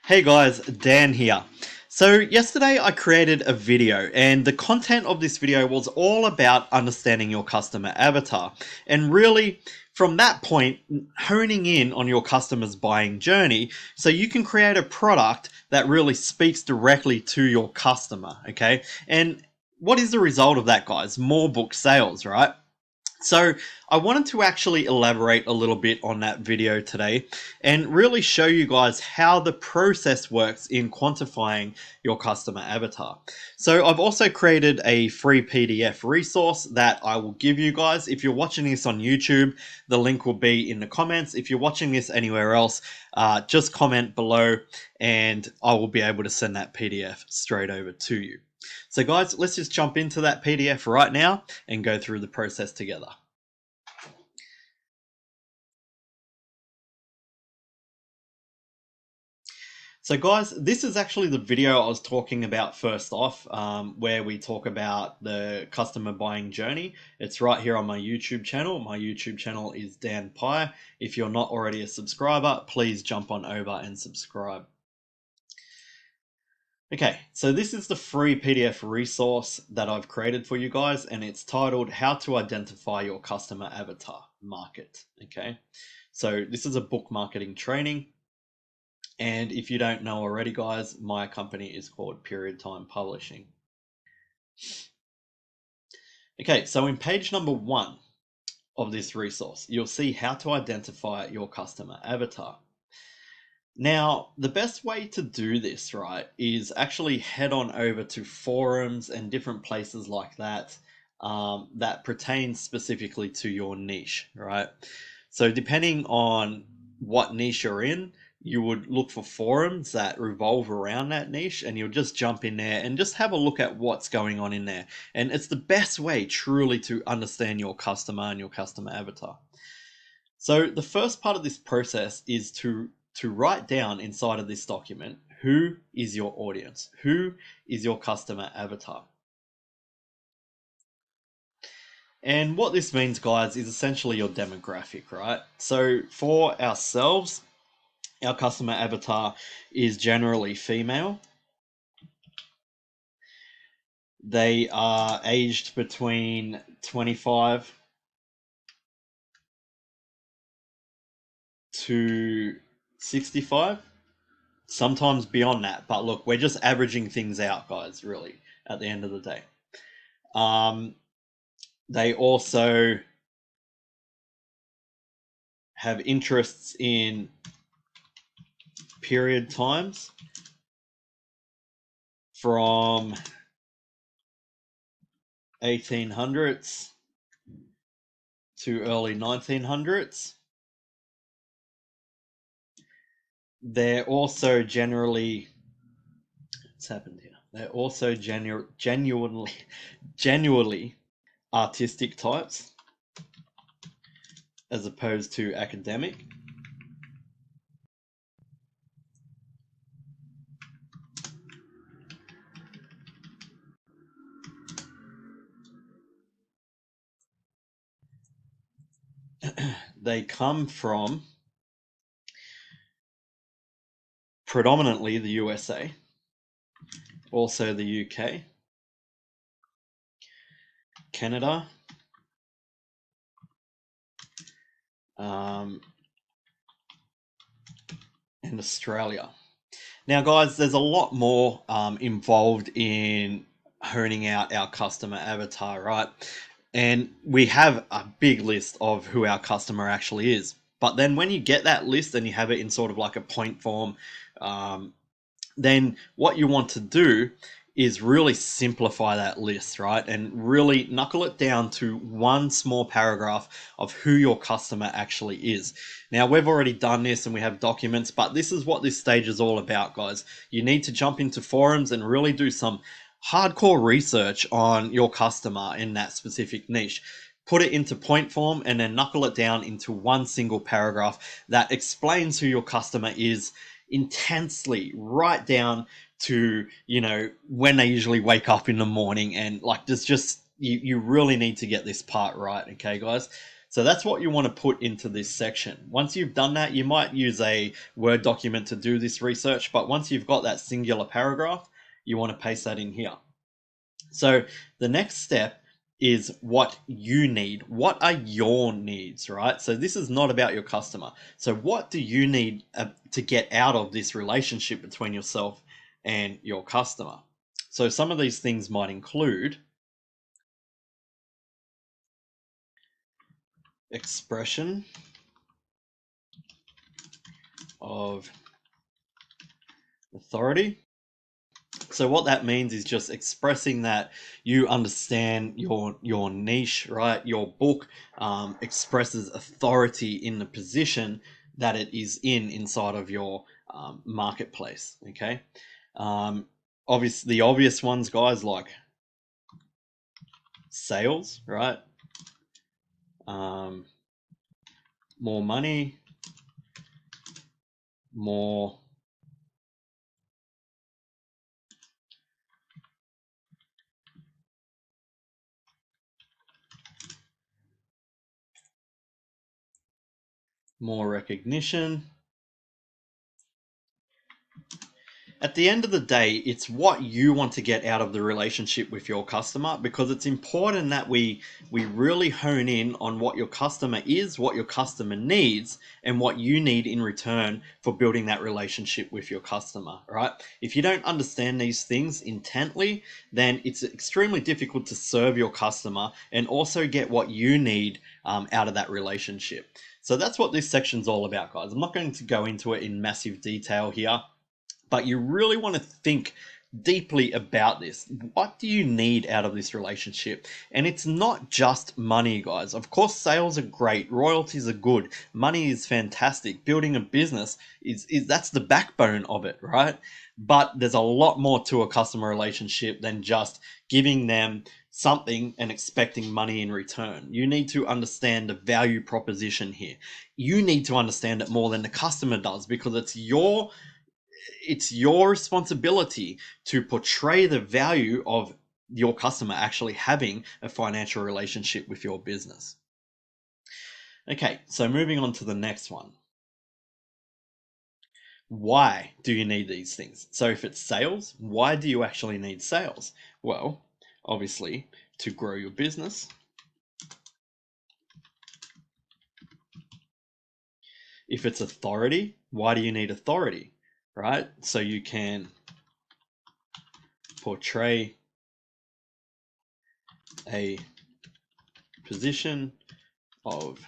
Hey guys, Dan here. So yesterday I created a video and the content of this video was all about understanding your customer avatar and really from that point honing in on your customer's buying journey so you can create a product that really speaks directly to your customer, okay? And what is the result of that, guys? More book sales, right? So I wanted to actually elaborate a little bit on that video today and really show you guys how the process works in quantifying your customer avatar. So I've also created a free PDF resource that I will give you guys. If you're watching this on YouTube, the link will be in the comments. If you're watching this anywhere else, just comment below and I will be able to send that PDF straight over to you. So guys, let's just jump into that PDF right now and go through the process together. So guys, this is actually the video I was talking about first off, where we talk about the customer buying journey. It's right here on my YouTube channel. My YouTube channel is Dan Pye. If you're not already a subscriber, please jump on over and subscribe. Okay, so this is the free PDF resource that I've created for you guys, and it's titled How to Identify Your Customer Avatar Market. Okay, so this is a book marketing training. And if you don't know already, guys, my company is called Period Time Publishing. Okay, so in page number 1 of this resource, you'll see how to identify your customer avatar. Now, the best way to do this, right, is actually head on over to forums and different places like that that pertain specifically to your niche, right? So depending on what niche you're in, you would look for forums that revolve around that niche and you'll just jump in there and just have a look at what's going on in there. And it's the best way truly to understand your customer and your customer avatar. So the first part of this process is to write down inside of this document, who is your audience? Who is your customer avatar? And what this means, guys, is essentially your demographic, right? So for ourselves, our customer avatar is generally female. They are aged between 25 to 65, sometimes beyond that. But look, we're just averaging things out, guys, really, at the end of the day. They also have interests in period times from 1800s to early 1900s. They're also generally, what's happened here? They're also genuinely artistic types as opposed to academic. They come from predominantly the USA, also the UK, Canada, and Australia. Now, guys, there's a lot more involved in honing out our customer avatar, right? And we have a big list of who our customer actually is. But then when you get that list and you have it in sort of like a point form, then what you want to do is really simplify that list, right? And really knuckle it down to one small paragraph of who your customer actually is. Now, we've already done this and we have documents, but this is what this stage is all about, guys. You need to jump into forums and really do some hardcore research on your customer in that specific niche. Put it into point form and then knuckle it down into one single paragraph that explains who your customer is intensely, right down to, you know, when they usually wake up in the morning. And like, there's just, you really need to get this part right. Okay, guys. So that's what you want to put into this section. Once you've done that, you might use a Word document to do this research, but once you've got that singular paragraph, you want to paste that in here. So the next step is what you need. What are your needs, right? So this is not about your customer. So what do you need to get out of this relationship between yourself and your customer? So some of these things might include expression of authority. So what that means is just expressing that you understand your niche, right? Your book expresses authority in the position that it is inside of your marketplace. Okay, obviously the obvious ones, guys, like sales, right? More money, more recognition. At the end of the day, it's what you want to get out of the relationship with your customer, because it's important that we really hone in on what your customer is, what your customer needs, and what you need in return for building that relationship with your customer, right? If you don't understand these things intently, then it's extremely difficult to serve your customer and also get what you need out of that relationship. So that's what this section's all about, guys. I'm not going to go into it in massive detail here, but you really want to think deeply about this. What do you need out of this relationship? And it's not just money, guys. Of course, sales are great, royalties are good, money is fantastic. Building a business is that's the backbone of it, right? But there's a lot more to a customer relationship than just giving them something and expecting money in return. You need to understand the value proposition here. You need to understand it more than the customer does, because it's your responsibility to portray the value of your customer actually having a financial relationship with your business. Okay, so moving on to the next one. Why do you need these things? So if it's sales, why do you actually need sales? Well, obviously to grow your business. If it's authority, why do you need authority? Right? So you can portray a position of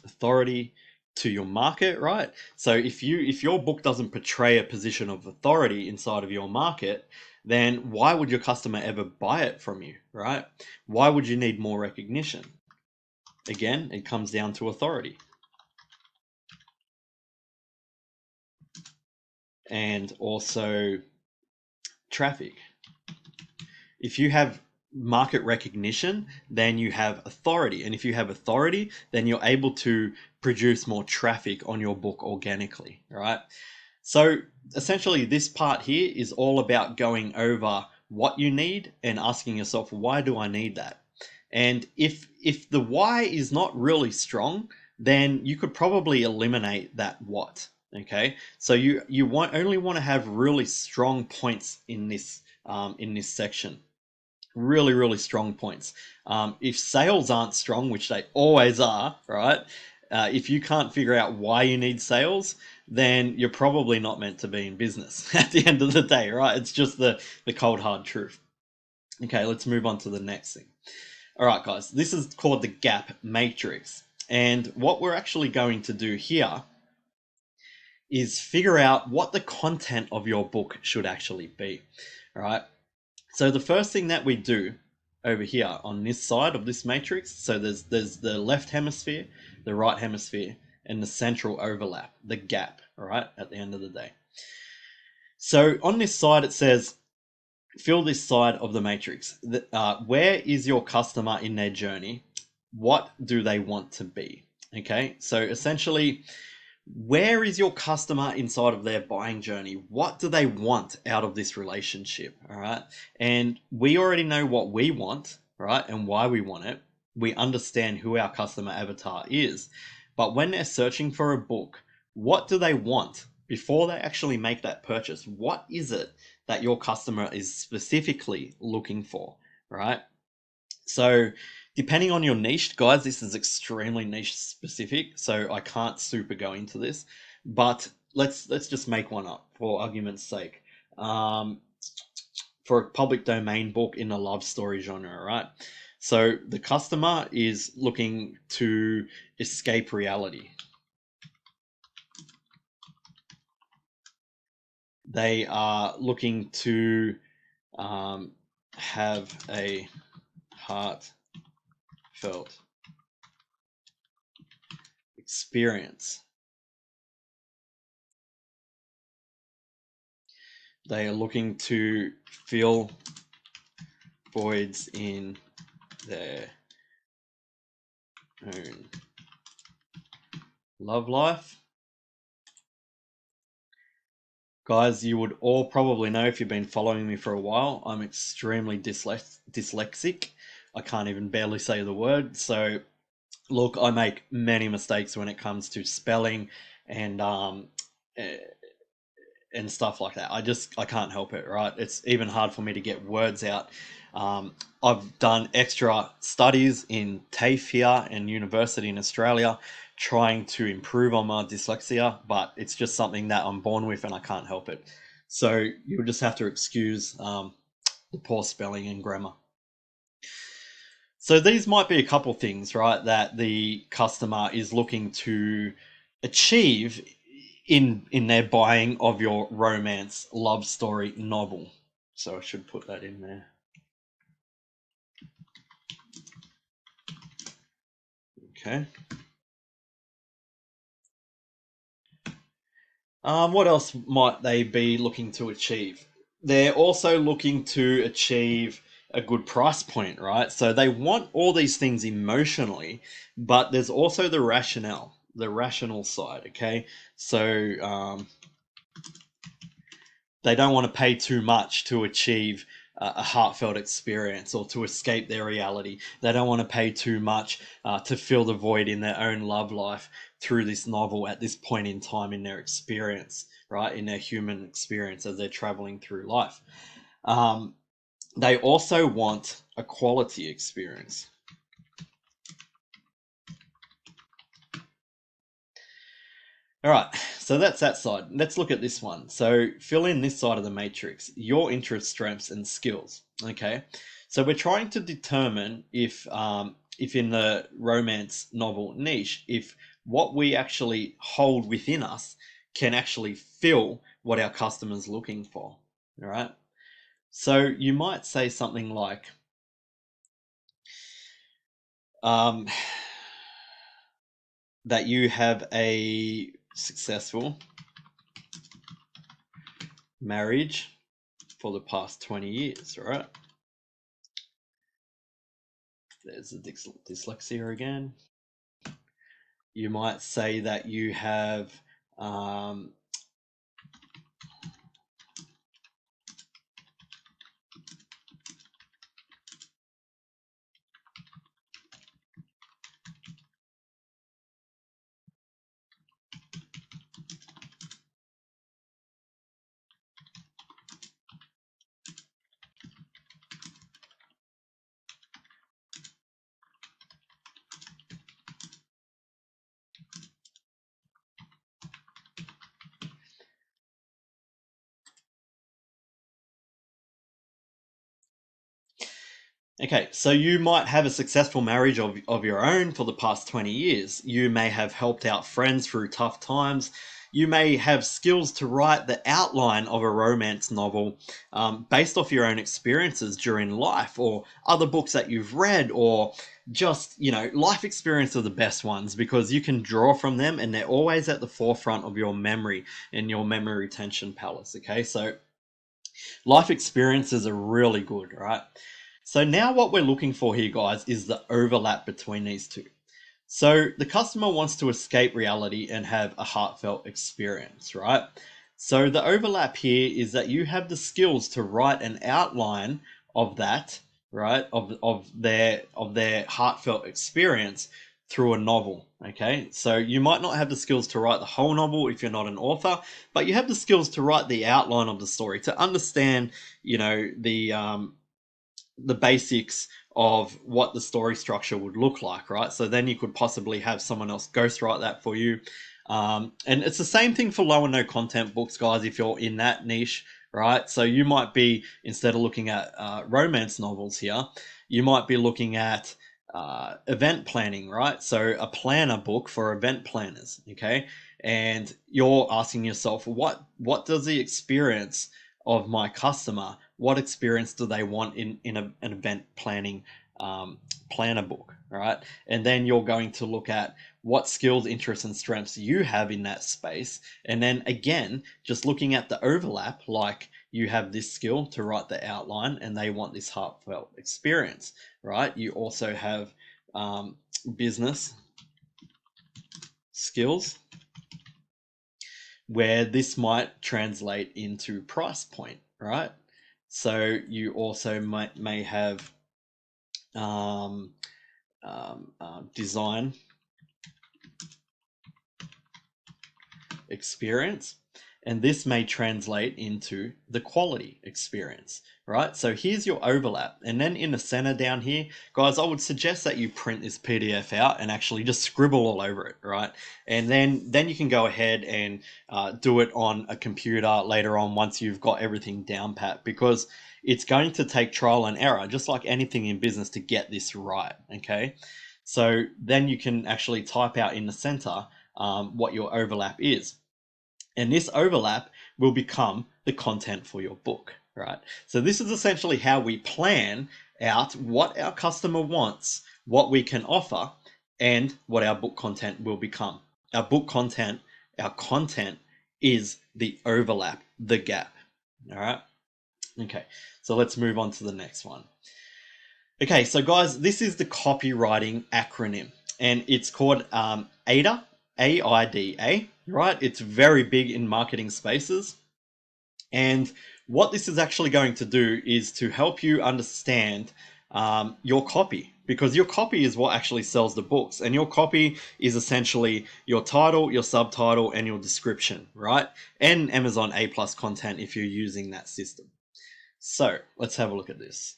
authority to your market, right? So if your book doesn't portray a position of authority inside of your market, then why would your customer ever buy it from you, right? Why would you need more recognition? Again, it comes down to authority. And also traffic. If you have market recognition, then you have authority. And if you have authority, then you're able to produce more traffic on your book organically, right? So essentially this part here is all about going over what you need and asking yourself, why do I need that? And if the why is not really strong, then you could probably eliminate that what. Okay, so you only want to have really strong points in this section. Really strong points. If sales aren't strong, which they always are, right? If you can't figure out why you need sales, then you're probably not meant to be in business at the end of the day, right? It's just the cold hard truth. Okay, let's move on to the next thing. All right, guys, this is called the gap matrix. And what we're actually going to do here is figure out what the content of your book should actually be. All right. So the first thing that we do over here on this side of this matrix, so there's the left hemisphere, the right hemisphere, and the central overlap, the gap, all right, at the end of the day. So on this side, it says, fill this side of the matrix. Where is your customer in their journey? What do they want to be? Okay, so essentially, where is your customer inside of their buying journey? What do they want out of this relationship? All right. And we already know what we want, right? And why we want it. we understand who our customer avatar is. But when they're searching for a book, what do they want before they actually make that purchase? What is it that your customer is specifically looking for, right? So depending on your niche, guys, this is extremely niche specific, so I can't super go into this, but let's just make one up for argument's sake. For a public domain book in the love story genre, right? So the customer is looking to escape reality. They are looking to have a heartfelt experience. They are looking to fill voids in their own love life. Guys, you would all probably know if you've been following me for a while, I'm extremely dyslexic. I can't even barely say the word. So, look, I make many mistakes when it comes to spelling and eh, and stuff like that. I can't help it, right? It's even hard for me to get words out. I've done extra studies in TAFE here and university in Australia, trying to improve on my dyslexia, but it's just something that I'm born with and I can't help it. So you'll just have to excuse the poor spelling and grammar. So these might be a couple things, right, that the customer is looking to achieve in their buying of your romance love story novel. So I should put that in there. Okay. What else might they be looking to achieve? They're also looking to achieve a good price point, right? So they want all these things emotionally, but there's also the rational side, okay? So they don't want to pay too much to achieve a heartfelt experience or to escape their reality. They don't want to pay too much to fill the void in their own love life through this novel at this point in time in their experience, right? In their human experience as they're traveling through life. They also want a quality experience. All right, so that's that side. Let's look at this one. So fill in this side of the matrix, your interests, strengths, and skills. Okay, so we're trying to determine if in the romance novel niche, if what we actually hold within us can actually fill what our customer's looking for. All right, so you might say something like, um, that you have a successful marriage for the past 20 years, right? There's the dyslexia again. You might say that you have um, okay, so you might have a successful marriage of your own for the past 20 years. You may have helped out friends through tough times. You may have skills to write the outline of a romance novel based off your own experiences during life or other books that you've read, or just, life experience are the best ones because you can draw from them and they're always at the forefront of your memory in your memory retention palace. Okay, so life experiences are really good, right? So now what we're looking for here, guys, is the overlap between these two. So the customer wants to escape reality and have a heartfelt experience, right? So the overlap here is that you have the skills to write an outline of that, right, of their heartfelt experience through a novel. Okay, so you might not have the skills to write the whole novel if you're not an author, but you have the skills to write the outline of the story, to understand, you know, the basics of what the story structure would look like, right? So then you could possibly have someone else ghostwrite that for you. And it's the same thing for low and no content books, guys, if you're in that niche, right? So you might be, instead of looking at romance novels here, you might be looking at event planning, right? So a planner book for event planners, okay? And you're asking yourself, what does the experience of my customer, what experience do they want in an event planning planner book, right? And then you're going to look at what skills, interests, and strengths you have in that space. And then again, just looking at the overlap, like you have this skill to write the outline and they want this heartfelt experience, right? You also have business skills, where this might translate into price point, right? So you also may have design experience, and this may translate into the quality experience, right? So here's your overlap, and then in the center down here, guys, I would suggest that you print this PDF out and actually just scribble all over it, right? And then you can go ahead and do it on a computer later on once you've got everything down pat, because it's going to take trial and error, just like anything in business, to get this right, okay? So then you can actually type out in the center what your overlap is. And this overlap will become the content for your book, right? So this is essentially how we plan out what our customer wants, what we can offer, and what our book content will become. Our book content, our content is the overlap, the gap, all right? Okay, so let's move on to the next one. Okay, so guys, this is the copywriting acronym, and it's called AIDA, AIDA, right? It's very big in marketing spaces. And what this is actually going to do is to help you understand your copy, because your copy is what actually sells the books, and your copy is essentially your title, your subtitle, and your description, right? And Amazon A+ content if you're using that system. So let's have a look at this.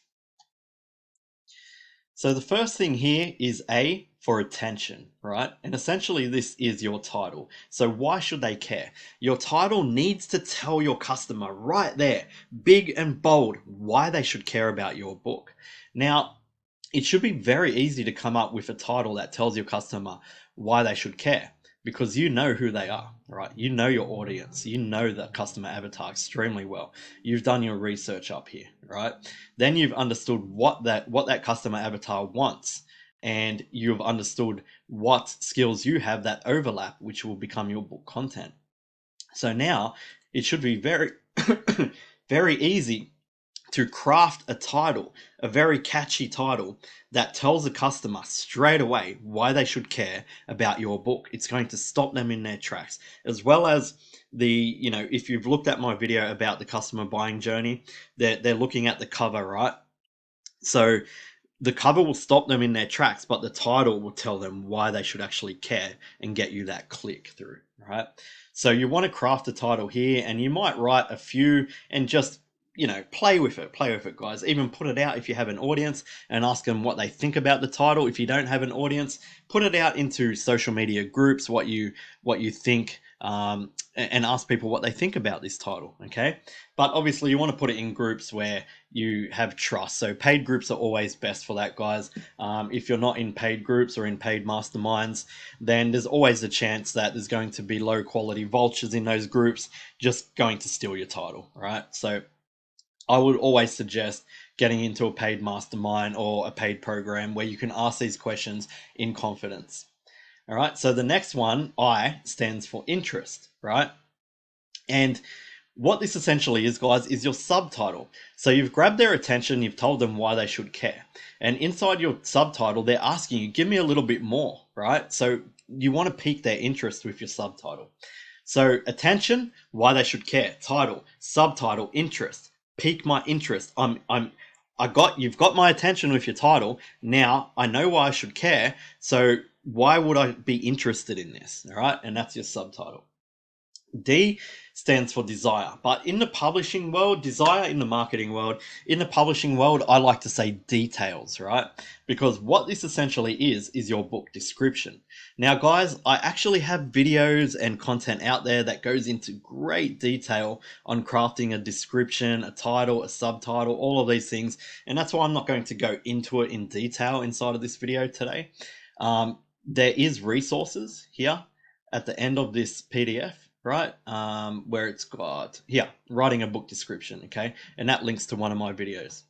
So the first thing here is A for attention, right? And essentially this is your title. So why should they care? Your title needs to tell your customer right there, big and bold, why they should care about your book. Now, it should be very easy to come up with a title that tells your customer why they should care, because you know who they are, right? You know your audience, you know the customer avatar extremely well. You've done your research up here, right? Then you've understood what that customer avatar wants, and you've understood what skills you have that overlap, which will become your book content. So now it should be very very easy to craft a title, a very catchy title that tells the customer straight away why they should care about your book. It's going to stop them in their tracks, as well as if you've looked at my video about the customer buying journey, they're looking at the cover, right? So the cover will stop them in their tracks, but the title will tell them why they should actually care and get you that click through, right? So you want to craft a title here, and you might write a few and just play with it, guys. Even put it out if you have an audience and ask them what they think about the title. If you don't have an audience, put it out into social media groups, what you think, and ask people what they think about this title, okay? But obviously you want to put it in groups where you have trust. So paid groups are always best for that, guys. If you're not in paid groups or in paid masterminds, then there's always a chance that there's going to be low quality vultures in those groups just going to steal your title, right? So I would always suggest getting into a paid mastermind or a paid program where you can ask these questions in confidence. All right, so the next one, I, stands for interest, right? And what this essentially is, guys, is your subtitle. So you've grabbed their attention, you've told them why they should care. And inside your subtitle, they're asking you, give me a little bit more, right? So you want to pique their interest with your subtitle. So attention, why they should care. Title, subtitle, interest. Pique my interest. you've got my attention with your title. Now I know why I should care. So why would I be interested in this? All right. And that's your subtitle. D stands for desire. But in the publishing world, desire in the marketing world, in the publishing world, I like to say details, right? Because what this essentially is your book description. Now, guys, I actually have videos and content out there that goes into great detail on crafting a description, a title, a subtitle, all of these things. And that's why I'm not going to go into it in detail inside of this video today. There is resources here at the end of this PDF, right? Where it's got here, writing a book description, okay? And that links to one of my videos.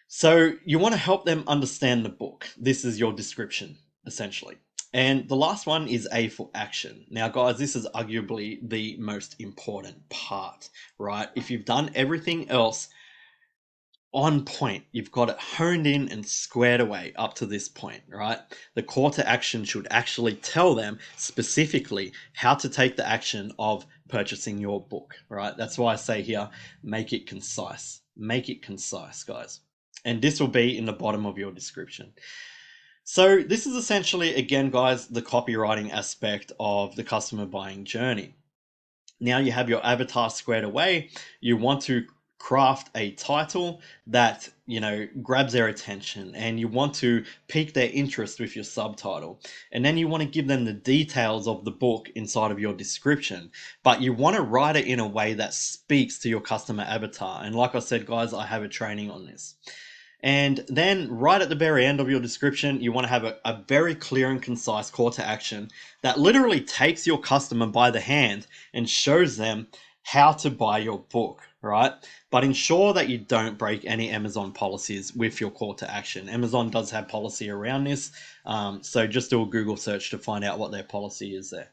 So you want to help them understand the book. This is your description, essentially. And the last one is A for action. Now, guys, this is arguably the most important part, right? If you've done everything else on point, you've got it honed in and squared away up to this point, right? The call to action should actually tell them specifically how to take the action of purchasing your book, right? That's why I say here, make it concise. Make it concise, guys. And this will be in the bottom of your description. So this is essentially, again, guys, the copywriting aspect of the customer buying journey. Now you have your avatar squared away. You want to craft a title that, you know, grabs their attention, and you want to pique their interest with your subtitle. And then you want to give them the details of the book inside of your description, but you want to write it in a way that speaks to your customer avatar. And like I said, guys, I have a training on this. And then right at the very end of your description, you want to have a very clear and concise call to action that literally takes your customer by the hand and shows them how to buy your book, right? But ensure that you don't break any Amazon policies with your call to action. Amazon does have policy around this, so just do a Google search to find out what their policy is there.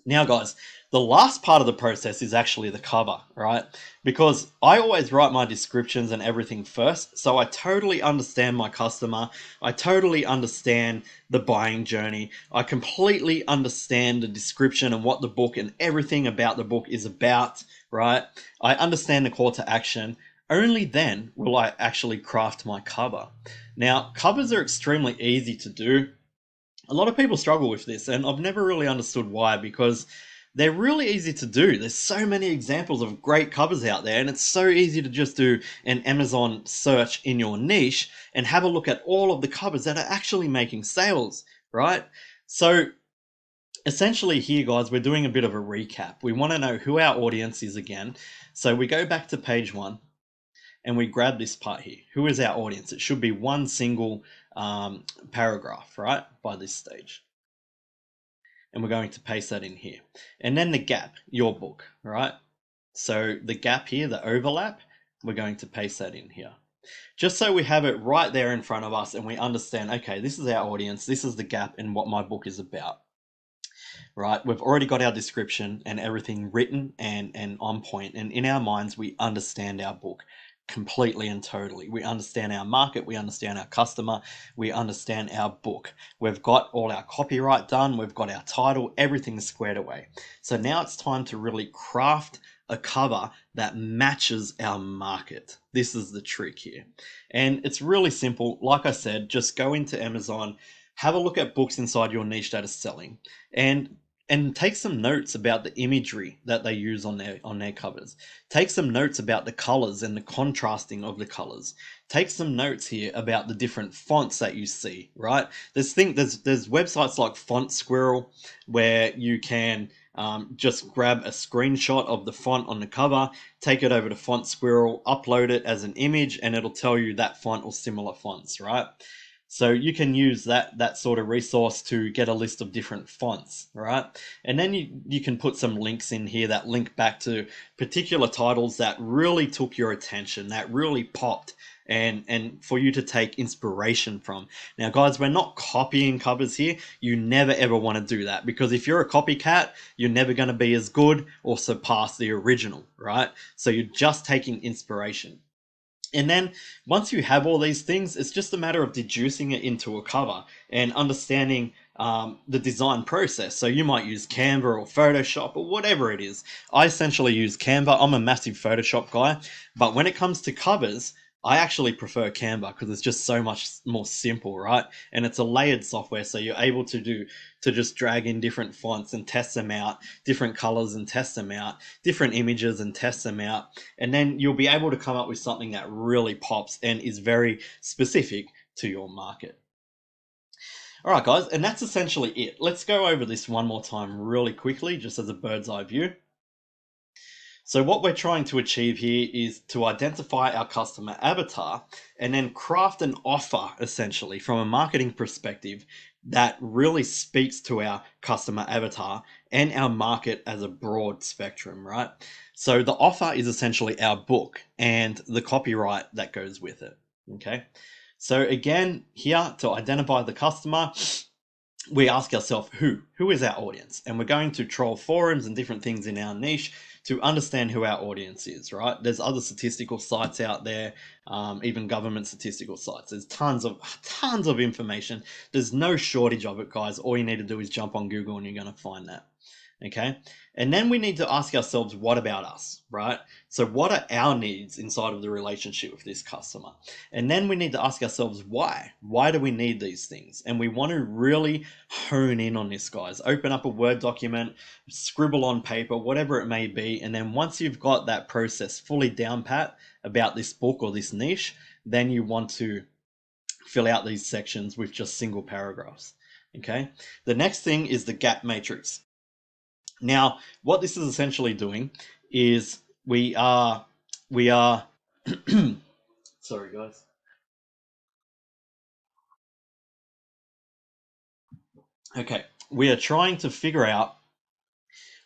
Now, guys, the last part of the process is actually the cover, right? Because I always write my descriptions and everything first, so I totally understand my customer. I totally understand the buying journey. I completely understand the description and what the book and everything about the book is about, right? I understand the call to action. Only then will I actually craft my cover. Now, covers are extremely easy to do. A lot of people struggle with this, and I've never really understood why, because they're really easy to do. There's so many examples of great covers out there, and it's so easy to just do an Amazon search in your niche and have a look at all of the covers that are actually making sales, right? So essentially here, guys, we're doing a bit of a recap. We want to know who our audience is again. So we go back to page 1 and we grab this part here. Who is our audience? It should be one single paragraph, right, by this stage. And we're going to paste that in here. And then the gap, your book, right? So the gap here, the overlap, we're going to paste that in here. Just so we have it right there in front of us and we understand, okay, this is our audience, this is the gap and what my book is about. Right, we've already got our description and everything written and on point, and in our minds we understand our book completely and totally. We understand our market, we understand our customer, we understand our book. We've got all our copyright done, we've got our title, everything's squared away. So now it's time to really craft a cover that matches our market. This is the trick here. And it's really simple. Like I said, just go into Amazon, have a look at books inside your niche that are selling, and take some notes about the imagery that they use on their covers. Take some notes about the colors and the contrasting of the colors. Take some notes here about the different fonts that you see, right? There's websites like Font Squirrel where you can just grab a screenshot of the font on the cover, take it over to Font Squirrel, upload it as an image, and it'll tell you that font or similar fonts, right? So you can use that sort of resource to get a list of different fonts, right? And then you can put some links in here that link back to particular titles that really took your attention, that really popped, and for you to take inspiration from. Now, guys, we're not copying covers here. You never ever want to do that, because if you're a copycat, you're never going to be as good or surpass the original, right? So you're just taking inspiration. And then once you have all these things, it's just a matter of deducing it into a cover and understanding the design process. So you might use Canva or Photoshop or whatever it is. I essentially use Canva. I'm a massive Photoshop guy, but when it comes to covers, I actually prefer Canva because it's just so much more simple, right? And it's a layered software, so you're able to just drag in different fonts and test them out, different colors and test them out, different images and test them out, and then you'll be able to come up with something that really pops and is very specific to your market. All right, guys, and that's essentially it. Let's go over this one more time really quickly, just as a bird's eye view. So what we're trying to achieve here is to identify our customer avatar and then craft an offer, essentially, from a marketing perspective that really speaks to our customer avatar and our market as a broad spectrum, right? So the offer is essentially our book and the copyright that goes with it, okay? So again, here to identify the customer, we ask ourselves who is our audience, and we're going to troll forums and different things in our niche to understand who our audience is, right? There's other statistical sites out there, even government statistical sites. There's tons of information. There's no shortage of it, guys. All you need to do is jump on Google and you're going to find that. Okay, and then we need to ask ourselves, what about us, right? So what are our needs inside of the relationship with this customer? And then we need to ask ourselves, why do we need these things? And we want to really hone in on this, guys. Open up a Word document, scribble on paper, whatever it may be, and then once you've got that process fully down pat about this book or this niche, then you want to fill out these sections with just single paragraphs. Okay, the next thing is the gap matrix. Now, what this is essentially doing is we are sorry guys. Okay, we are trying to figure out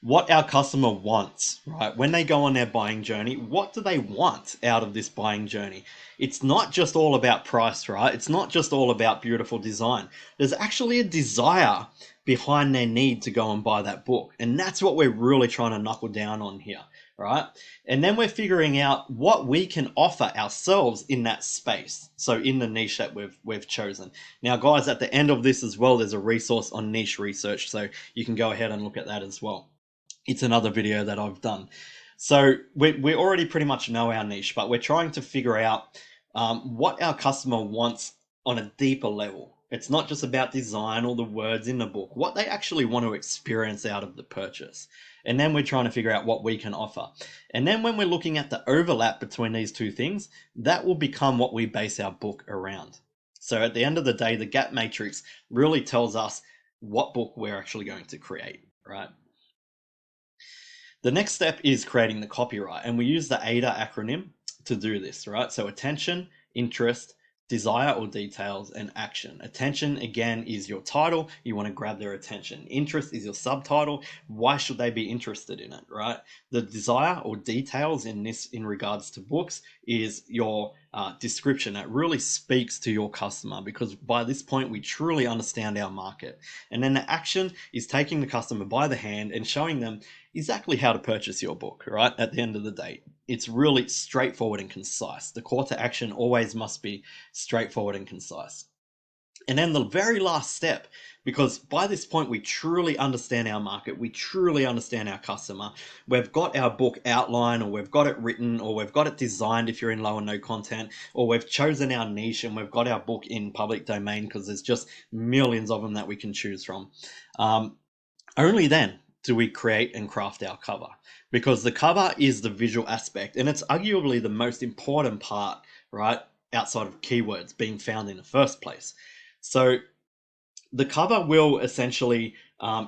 what our customer wants, right? When they go on their buying journey, what do they want out of this buying journey? It's not just all about price, right? It's not just all about beautiful design. There's actually a desire behind their need to go and buy that book. And that's what we're really trying to knuckle down on here, right? And then we're figuring out what we can offer ourselves in that space. So in the niche that we've chosen. Now, guys, at the end of this as well, there's a resource on niche research. So you can go ahead and look at that as well. It's another video that I've done. So we already pretty much know our niche, but we're trying to figure out what our customer wants on a deeper level. It's not just about design or the words in the book, what they actually want to experience out of the purchase. And then we're trying to figure out what we can offer. And then when we're looking at the overlap between these two things, that will become what we base our book around. So at the end of the day, the gap matrix really tells us what book we're actually going to create, right? The next step is creating the copyright, and we use the AIDA acronym to do this, right? So attention, interest, desire or details, and action. Attention, again, is your title. You want to grab their attention. Interest is your subtitle. Why should they be interested in it, right? The desire or details in regards to books is your description that really speaks to your customer, because by this point we truly understand our market. And then the action is taking the customer by the hand and showing them exactly how to purchase your book, right? At the end of the day, it's really straightforward and concise. The call to action always must be straightforward and concise. And then the very last step, because by this point we truly understand our market, we truly understand our customer. We've got our book outline, or we've got it written, or we've got it designed if you're in low and no content, or we've chosen our niche and we've got our book in public domain, because there's just millions of them that we can choose from. Only then do we create and craft our cover, because the cover is the visual aspect, and it's arguably the most important part, right, outside of keywords being found in the first place. So the cover will essentially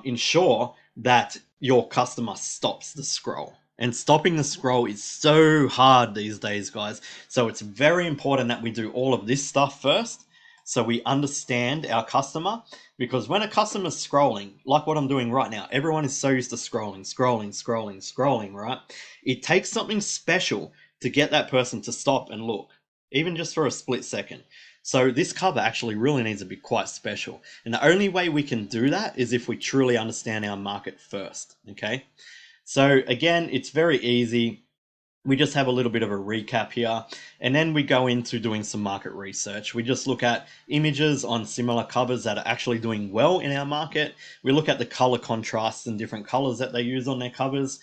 ensure that your customer stops the scroll. And stopping the scroll is so hard these days, guys. So it's very important that we do all of this stuff first, so we understand our customer. Because when a customer's scrolling, like what I'm doing right now, everyone is so used to scrolling, right? It takes something special to get that person to stop and look, even just for a split second. So this cover actually really needs to be quite special. And the only way we can do that is if we truly understand our market first, okay? So again, it's very easy. we just have a little bit of a recap here, and then we go into doing some market research. We just look at images on similar covers that are actually doing well in our market. We look at the color contrasts and different colors that they use on their covers.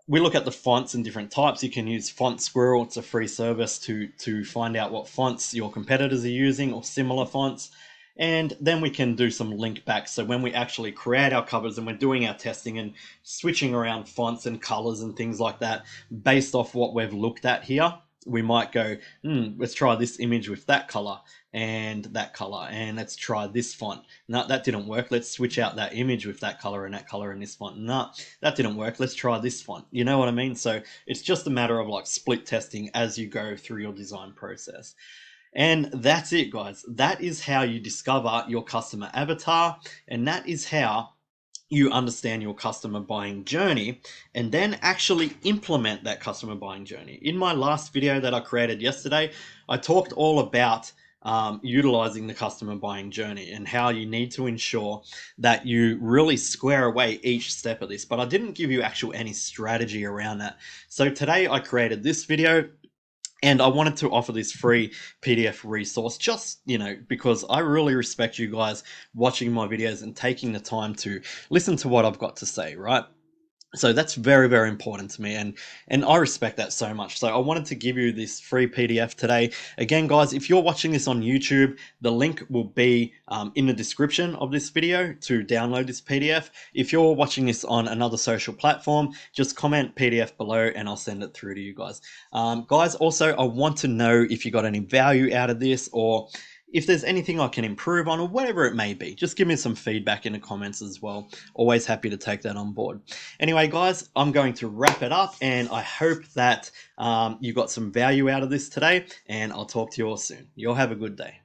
We look at the fonts and different types. You can use Font Squirrel. It's a free service to find out what fonts your competitors are using or similar fonts. And then we can do some link back. So when we actually create our covers and we're doing our testing and switching around fonts and colors and things like that, based off what we've looked at here, we might go, let's try this image with that color and that color, and let's try this font. No, that didn't work. Let's switch out that image with that color and this font. No, that didn't work. Let's try this font. You know what I mean? So it's just a matter of like split testing as you go through your design process. And that's it, guys. That is how you discover your customer avatar, and that is how you understand your customer buying journey and then actually implement that customer buying journey. In my last video that I created yesterday, I talked all about utilizing the customer buying journey and how you need to ensure that you really square away each step of this, but I didn't give you any strategy around that. So today I created this video, and I wanted to offer this free PDF resource just, because I really respect you guys watching my videos and taking the time to listen to what I've got to say, right? So that's very, very important to me, and I respect that so much. So I wanted to give you this free PDF today. Again, guys, if you're watching this on YouTube, the link will be in the description of this video to download this PDF. If you're watching this on another social platform, just comment PDF below and I'll send it through to you guys. Guys, also, I want to know if you got any value out of this, or if there's anything I can improve on, or whatever it may be. Just give me some feedback in the comments as well. Always happy to take that on board. Anyway, guys, I'm going to wrap it up, and I hope that you got some value out of this today, and I'll talk to you all soon. You all have a good day.